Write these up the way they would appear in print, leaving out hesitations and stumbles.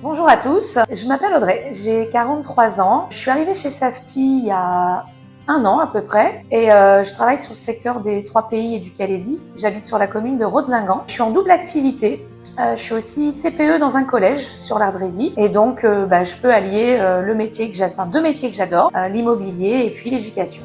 Bonjour à tous, je m'appelle Audrey, j'ai 43 ans. Je suis arrivée chez Safety il y a 1 an à peu près et je travaille sur le secteur des 3 pays et du Calaisis. J'habite sur la commune de Rodlingan. Je suis en double activité. Je suis aussi CPE dans un collège sur l'Ardrésie et donc je peux allier deux métiers que j'adore, l'immobilier et puis l'éducation.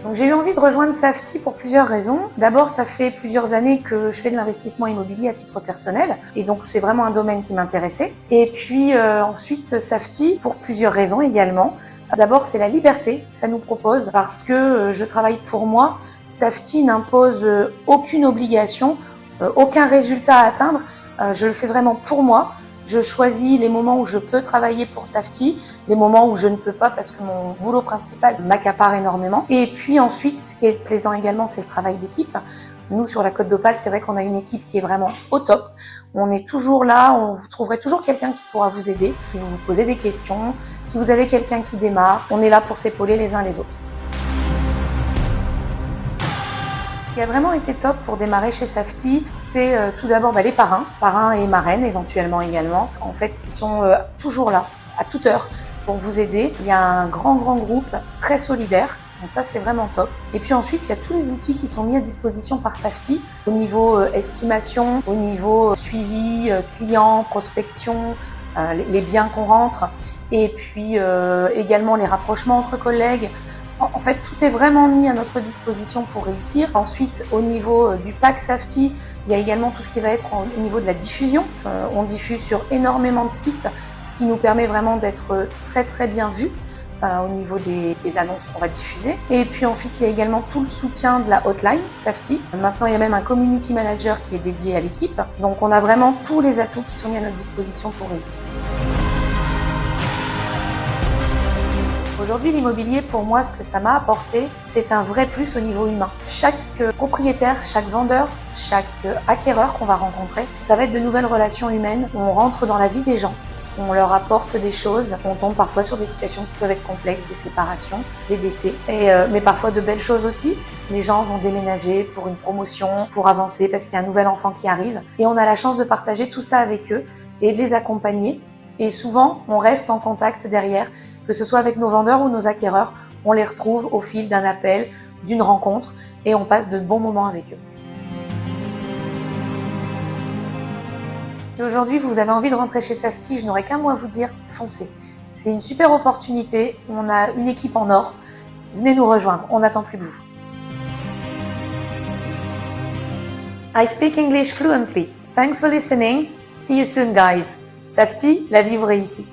Donc, j'ai eu envie de rejoindre Safety pour plusieurs raisons. D'abord, ça fait plusieurs années que je fais de l'investissement immobilier à titre personnel et donc c'est vraiment un domaine qui m'intéressait. Et puis ensuite, Safety pour plusieurs raisons également. D'abord, c'est la liberté que ça nous propose parce que je travaille pour moi. Safety n'impose aucune obligation, aucun résultat à atteindre. Je le fais vraiment pour moi. Je choisis les moments où je peux travailler pour Safety, les moments où je ne peux pas parce que mon boulot principal m'accapare énormément. Et puis ensuite, ce qui est plaisant également, c'est le travail d'équipe. Nous, sur la Côte d'Opale, c'est vrai qu'on a une équipe qui est vraiment au top. On est toujours là, vous trouverez toujours quelqu'un qui pourra vous aider, si vous vous posez des questions, si vous avez quelqu'un qui démarre, on est là pour s'épauler les uns les autres. Ce qui a vraiment été top pour démarrer chez Safety, c'est tout d'abord les parrains et marraines éventuellement également, en fait, qui sont toujours là, à toute heure, pour vous aider. Il y a un grand groupe très solidaire, donc ça c'est vraiment top. Et puis ensuite, il y a tous les outils qui sont mis à disposition par Safety, au niveau estimation, au niveau suivi, client, prospection, les biens qu'on rentre, et puis également les rapprochements entre collègues. En fait, tout est vraiment mis à notre disposition pour réussir. Ensuite, au niveau du pack Safety, il y a également tout ce qui va être au niveau de la diffusion. On diffuse sur énormément de sites, ce qui nous permet vraiment d'être très bien vus au niveau des annonces qu'on va diffuser. Et puis ensuite, il y a également tout le soutien de la hotline Safety. Maintenant, il y a même un community manager qui est dédié à l'équipe. Donc, on a vraiment tous les atouts qui sont mis à notre disposition pour réussir. Aujourd'hui, l'immobilier, pour moi, ce que ça m'a apporté, c'est un vrai plus au niveau humain. Chaque propriétaire, chaque vendeur, chaque acquéreur qu'on va rencontrer, ça va être de nouvelles relations humaines. On rentre dans la vie des gens, on leur apporte des choses, on tombe parfois sur des situations qui peuvent être complexes, des séparations, des décès, mais parfois de belles choses aussi. Les gens vont déménager pour une promotion, pour avancer parce qu'il y a un nouvel enfant qui arrive. Et on a la chance de partager tout ça avec eux et de les accompagner. Et souvent, on reste en contact derrière, que ce soit avec nos vendeurs ou nos acquéreurs, on les retrouve au fil d'un appel, d'une rencontre, et on passe de bons moments avec eux. Si aujourd'hui vous avez envie de rentrer chez Safety, je n'aurai qu'un mot à vous dire, foncez. C'est une super opportunité, on a une équipe en or, venez nous rejoindre, on n'attend plus de vous. I speak English fluently. Thanks for listening. See you soon guys. Safety, la vie vous réussit.